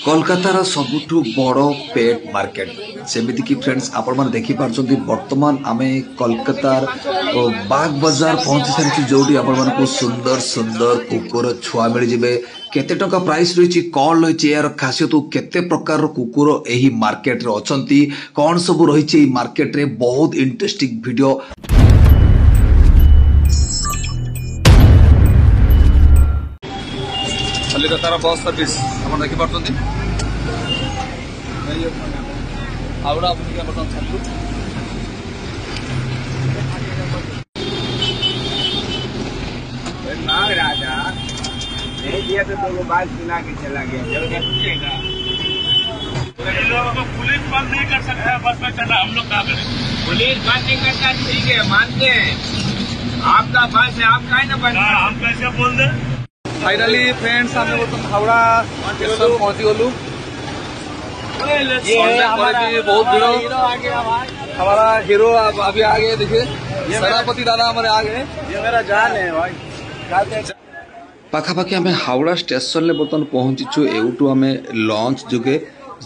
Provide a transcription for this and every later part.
कोलकातार सबुठु बड़ पेट मार्केट सेमिति कि फ्रेंड्स आपण माने देखि पारछंती वर्तमान आमे कोलकातार बाग बाजार पहुंची सारिछि जोडी आपण मानको सुंदर सुंदर कुकुर छुआ मिल जिवे केते टका प्राइस रहिछि कॉल रहिछि यार खासियत केते प्रकार कुकुर एही मार्केट रे अछंती कोन सब रहिछि एही मार्केट रे बहुत इंटरेस्टिंग वीडियो कलकत्तार बस सर्विस आपण देखि पारछंती हावड़ा अपन बर्तमान छालू नाग राजा नहीं दिया तो दो बात सुना के चला गया जब देखिएगा लोगों को पुलिस बंद नहीं कर सकता है बस में चला हम लोग क्या करें पुलिस बंद नहीं करता ठीक है मानते हैं आपका बस है आप काहे ना बंद हम कैसे बोल दे फाइनली फ्रेंड्स हम हावड़ा स्टेशन पहुंच गलु बहुत भीड़ हमारा हीरो अभी आ गए देखिए सेनापति दादा हमारे आ गए ये मेरा जान है भाई पाखापाखि आम हावड़ा स्टेशन बर्तमान पहुंचीचु एवटू आम लंच जोगे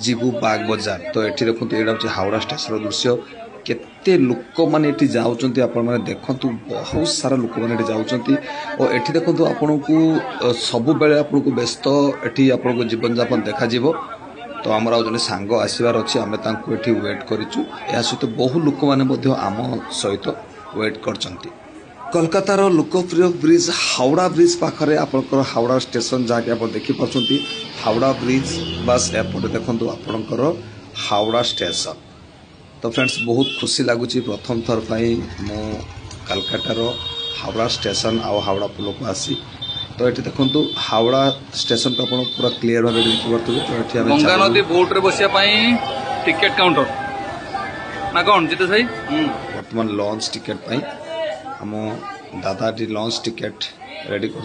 जीवु बाग बाजार तो ये देखो यहाँ हूँ हावड़ा स्टेशन दृश्य केते लोक मैंने जाऊँच आपण देखु बहुत सारा लोक मैंने जाऊँच और ये देखो आपन को सबु बेले आपन को व्यस्त ये आपन को जीवन जापन देखा तो आमर आज जन सांग आसबार अच्छे आम ये वेट करूँ या सहित बहु लोक मैंने आम सहित वेट कर कोलकातार लोकप्रिय ब्रिज हावड़ा ब्रिज पाखे आपंकर हावड़ा स्टेशन जहाँकि आप देखिपार हावड़ा ब्रिज बस एपटे देखो आपणकर हावड़ा स्टेशन तो फ्रेंड्स बहुत खुशी लगुच प्रथम थर मु कलकातार हावड़ा स्टेशन आउ हावड़ा पुल को आसी तो ये देखो हावड़ा स्टेशन को आप पूरा क्लीयर भाव देखिए तो गंगा नदी बोट रे बसिया टिकेट काउंटर ना कौन जितेश भाई बर्तमान लॉन्च टिकेट आम दादा लॉन्च टिकेट रेडी कर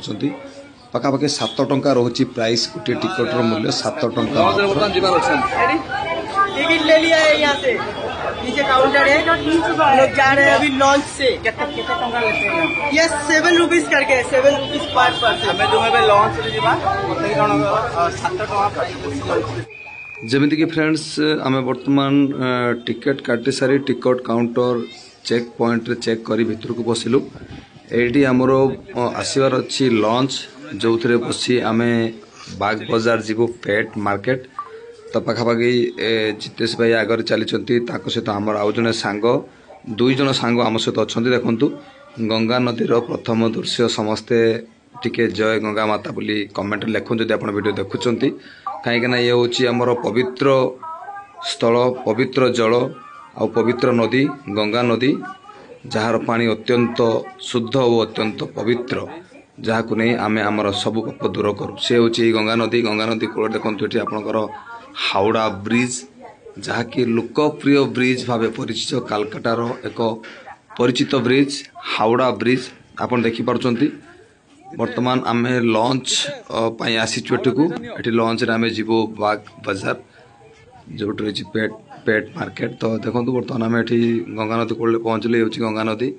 पखापाखि 7 टंका रोचे प्राइस गोटे टिकट मूल्य 7 टंका टिकट ले लिया है यहाँ से नीचे काउंटर है लोग जा रहे हैं अभी लॉन्च से ये 7 रुपीज करके 7 रुपीज पर पर्सन हमें तुम्हें लॉन्च जमीती कि फ्रेंड्स आम बर्तमान टिकेट काटी सारी टिकट काउंटर चेक पॉइंट रे चेक करी भीतर को बसिलु एडी हमर आसीबार अच्छी लॉन्च जो थे बसी आम बाग बाजार जीवु पेट मार्केट तो पखापाखि जितेश भाई आगे चली सहित आमर आउ जने सांग 2 जन सांग आम सहित अच्छा देखु गंगा नदीर प्रथम दृश्य समस्ते टिके जय गंगा माता बोली कमेंट लिखुन जब आप वीडियो देखुं कहीं ये हूँ आमर पवित्र स्थल पवित्र जल आ पवित्र नदी गंगा नदी जार पानी अत्यंत शुद्ध और अत्यंत पवित्र जहाँ को नहीं आम आमर सब पाप दूर करूँ सी हूँ गंगा नदी कूल देखो ये आपंकर हावड़ा ब्रिज जहाँकि लोकप्रिय ब्रिज भाव परिचित कलकातार एक परिचित ब्रिज हावड़ा ब्रिज आप देखिपार्टी वर्तमान आम लंच आसीचु एटी लंच आम जीवु बाग बाजार जो रही पेट मार्केट तो देखो बर्तमान आम ये गंगा नदी कूल पहुँचले ये गंगा नदी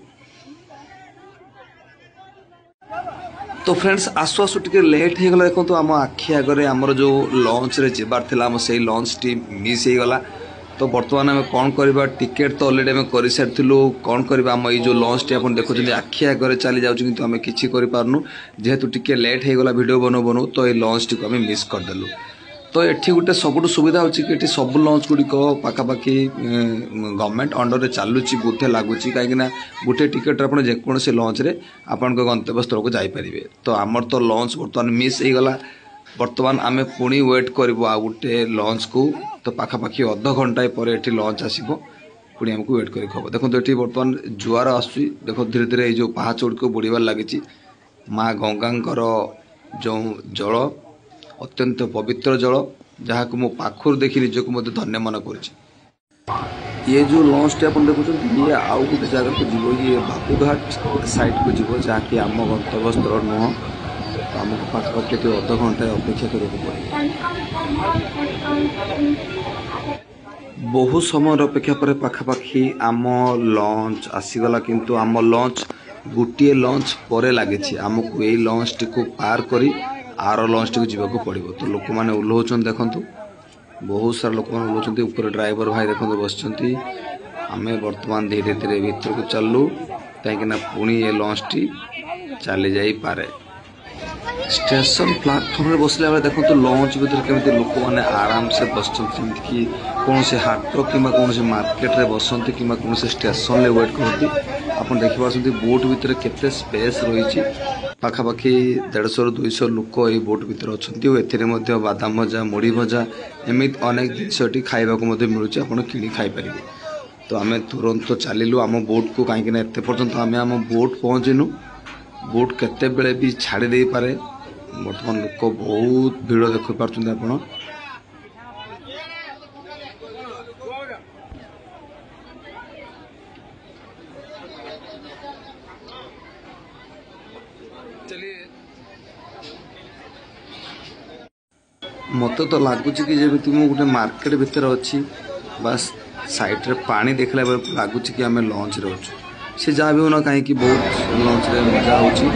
तो फ्रेंड्स आसु आसु टिके लेट हो गला देखो आम आखि आगे आमर जो लंच रे जेबार थिला आम से लंच टी मिस हो गला तो बर्तमान आम कौन करवा टिकेट तो अलरेडी आम कर सारी कौन करवा आम ये जो लंच टी आप देखुं आखि आगे चली जाऊँ किंतु आम किसी करूँ जेहेतु टिके लेट हो गला वीडियो बनू बनू तो ये लंच टी को आम मिस करदेलु तो ये गोटे सबुठ सुविधा अच्छी कि सब लंच गुड़िक पाखापाखि गवर्नमेंट अंडर में चलुची बोधे लगुच कहीं गोटे टिकेट आप जेकोसी लंच रे आपण गंतव्य स्थल को जापरेंगे तो आमर तो लंच बर्तमान मिस हो गला बर्तमान आम पुणी वेट करूँ आ गोटे लंच को तो पाखापाखि अध घंटा पर ये लंच आसो पुणी आमको वेट कर देखो ये बर्तमान जुआर आस देखो धीरे धीरे जो पहाच गुड़िक बुड़ार लगी माँ गंगांकर जो जल अत्यंत पवित्र जल जहाँ को मो पाखर देखी निजक मत धन्य मन कर ये जो लंच टी आप देखुं ये आउ गोटे जगह को जीव ये बाबूघाट साइड को जीव जहाँकि आम गंतव्य स्थल नुह तो आमको पाखापाखि अध घंटा अपेक्षा कर बहु समय अपेक्षा पर पाखापाखि आम लंच आसीगला किंतु आम लंच गोटे लंच पर लगी आमको यही लंच टी को पार करी आर लंच टी को जीवा पड़ो तो लोक मैंने ओह्लौन देखु बहुत सारा लोक बुलाऊँ ऊपर ड्राइवर भाई देखते बस आम बर्तमान धीरे धीरे भीतर को चलू कहीं पुणी ये लंच टी चली जापे स्टेशन प्लाटफर्म में बसला बेले देखो लंच भर केमी लोक मैंने आराम से बस कि कौन से हाट कि कौन से मार्केट रे बसती कि कौन से स्टेशन में वेट करती आप देखिए बोट भितर केते स्पेस रही पाखापाखि 150 ରୁ 200 लोक ये बोट भितर अच्छा बादाम भजा मुड़ी भजा एमती अनेक जिन खाइबा मिलूँ आप कि खाईपर तो आम तुरंत चलू आम बोट को कहीं एत पर्यंत आम बोट पहुँचीनु बोट केते बेले भी छाड़ी दे पारे बर्तमान लोक बहुत भीड़ देखि पार्छन आपण मत तो लगुच कि जमी गोटे मार्केट भितर अच्छी बस साइड रे पानी देखला बेल लगुच कि आम लंच रे अच्छु से जहाँ भी होना कहीं बहुत लंच रे मजा होची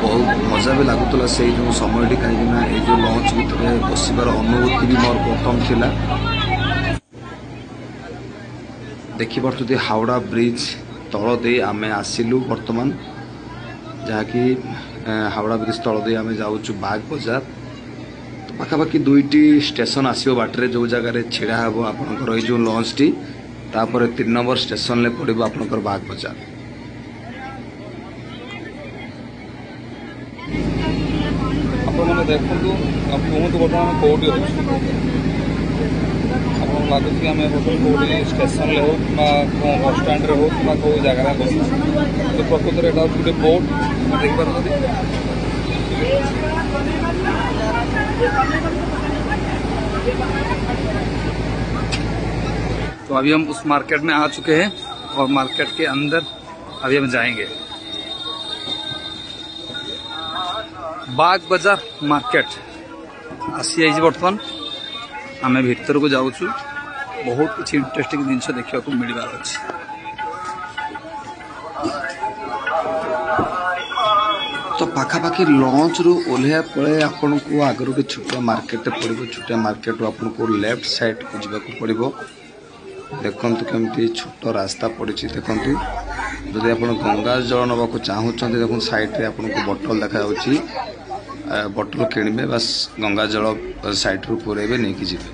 बहुत मजा भी लगुला से जो समय कहीं जो लंच भितर बसबार अनुभूति भी मोर प्रथम थिला देखिपे हावड़ा ब्रिज तल दे आम आसिलु वर्तमान जहाँकि हावड़ा ब्रिज तल दे आम जाऊँ बाग बजार तो पाखापाखि 2टी स्टेशन आसो बाटर जो जगार छिड़ा हे आपंकर जो लंच टी तापर 3 नंबर स्टेशन ले पड़ो आपंकर बाग बजार आपने देखु कहतु बर्तमान कौटी आप लगुच आम कौटी स्टेशन हो बस स्टाण्ड हो कौ जगार बस तो प्रकृत में यहाँ गोटे बोट देखिए तो अभी हम उस मार्केट में आ चुके हैं और मार्केट के अंदर अभी हम जाएंगे बाग बाजार मार्केट आसी जाइए बर्तमान आम भीतर को जाऊँ बहुत किसी इंटरेस्टिंग जिनस देखा मिलबार अच्छे तो पाखापाखि लंच रू ओल्हा पड़े आपन को आगर गोटे छोटिया मार्केट पड़ो छोटिया मार्केट आपन को लेफ्ट साइड को जावाक पड़ो देखु केमती छोट रास्ता पड़ी देखु जदि आप गंगा जल नवाक चाहूँ देखो साइड रे आपन को बोतल देखा बोतल किणवे बस गंगा जल साइड रू पुरेबे नहीं कि जीवे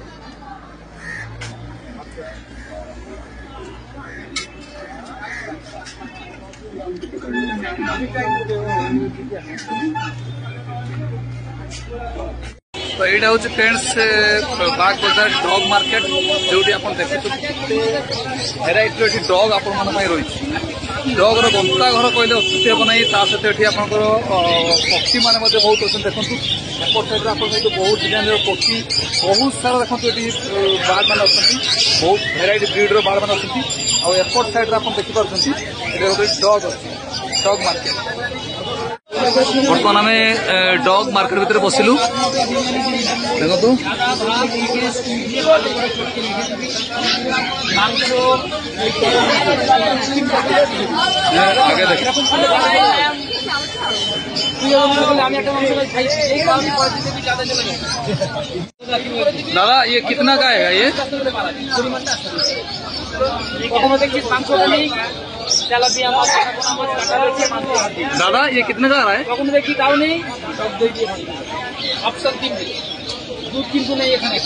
तो यहाँ हूँ फ्रेंड्स बाग बाजार डॉग मार्केट जो आप देखते भेराइटी डॉग आपण रही डॉग गंता घर कहले अत्युक्ति हम ना ता सहित ये आपंकर पक्षी मैंने बहुत अच्छे देखो एपट साइड आप बहुत डिजाइन पक्षी बहुत सारा देखो ये बार्ड मैंने अच्छा बहुत भेराइटी ब्रिड बार्ड मैंने अच्छा और एपट साइड आप देखिपुं डॉग अच्छी डॉग मार्केट बर्तमान आम डॉग मार्केट भितर बसिलु देखो आगे देख दादा ये कितना का है ये दादा ये कितने का आ रहा है ऑप्शन 3 दूध किंतु नहीं एखाने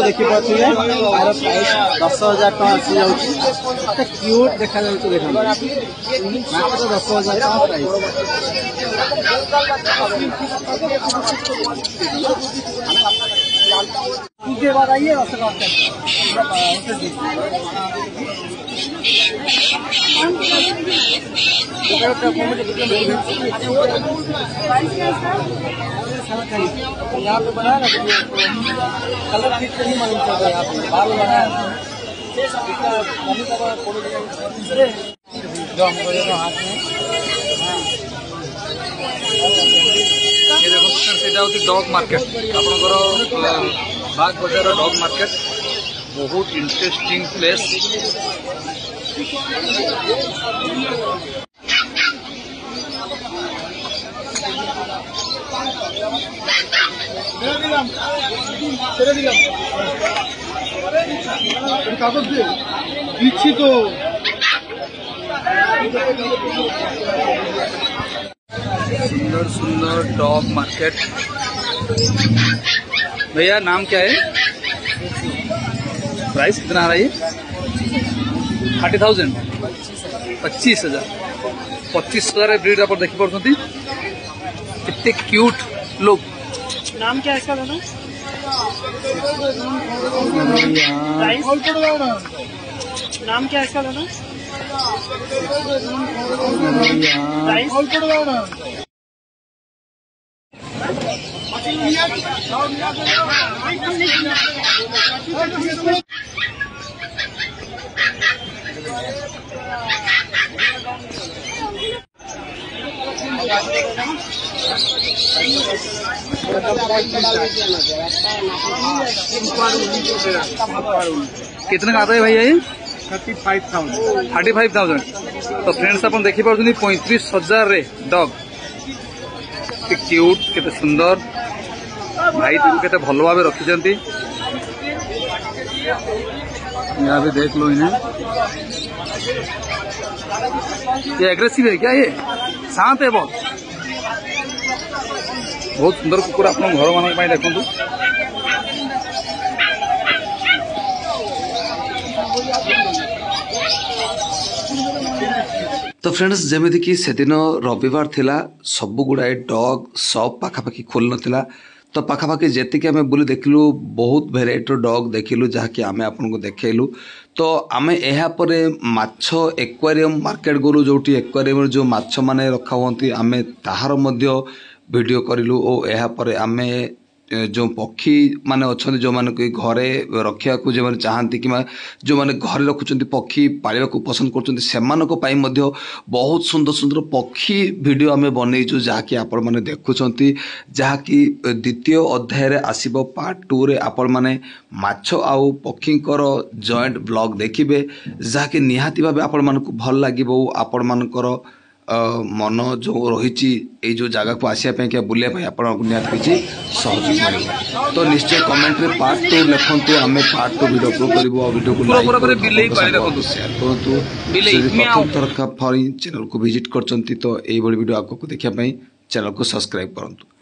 देखिए तार प्राइस 10,000 टका आसी जाऊँगी क्यूट देखा देखो मात्र 10,000 टका प्राइस बाद आइए यहाँ पे बनाया ना कलर ठीक से नहीं मालूम चलता यहाँ पे बाल बनाया जो हमको हाथ में ये देखो से डॉग मार्केट आपंकर बाग बाजार डॉग मार्केट बहुत इंटरेस्टिंग प्लेस। कागज दे दिच्छी तो सुंदर सुंदर डॉग मार्केट। भैया नाम क्या है? प्राइस कितना आ रहा है ये? 30,000 25,000 25,000 ब्रीड आप देखी पार्टी कितने क्यूट लोग। नाम क्या है इसका दादा? नाम क्या है इसका दादा? कितने का आता है भैया ये? 35,000। 35,000। तो फ्रेंड्स अपन देखी पार्टी 35,000 रे डॉग। क्यूट केते सुंदर भाई केते भल भाव रखी। यहाँ भी देख लो इन्हें। ये एग्रेसिव है क्या? ये शांत है बहुत। बहुत सुंदर कुकुर आप घर मान देखु। तो फ्रेंड्स जमीती कि से दिन रविवार थिला सब गुड़ाए डॉग शॉप पाखापाखि खोल नथिला। तो पाखापाखि जेतिक आम बुली देखिलु बहुत भेराइटर डॉग देखिलु जहाँकि आम आपको देखलु। तो आम यापर माछ एक्वारियम मार्केट गलु जो एक्वारियम जो माछ माने रखा हुआ आम ताहार मध्य वीडियो करूँ। और यापर आम जो पक्षी माने अच्छा जो मैंने घरे रखा को जो चाहती कि जो मैंने घरे रखुच्च पक्षी पालिबा को पसंद कर बहुत सुंदर सुंदर पक्षी वीडियो आम बनईचु जहाँकि आपण मैंने देखुं जहाँकि द्वितीय अध्याय आसब पार्ट 2 रे आपण मैंने माछ आउ पक्षींकर जॉइंट ब्लॉग देखिए जहाँकि निहाती भाव आपण मानक भल लगे। आपण मानकर मन जो रही जो जगह को आसापी क्या बुलाया आपको निहत सहज मिले। तो निश्चय कमेंट रे पार्ट 2 लिखु आम पार्ट 2 वीडियो अपलोड करूँ। वीडियो को शेयर करूँ। प्रथम थर चैनल को विजिट कर तो यही वीडियो आपको देखापी चैनल को सब्सक्राइब करूँ।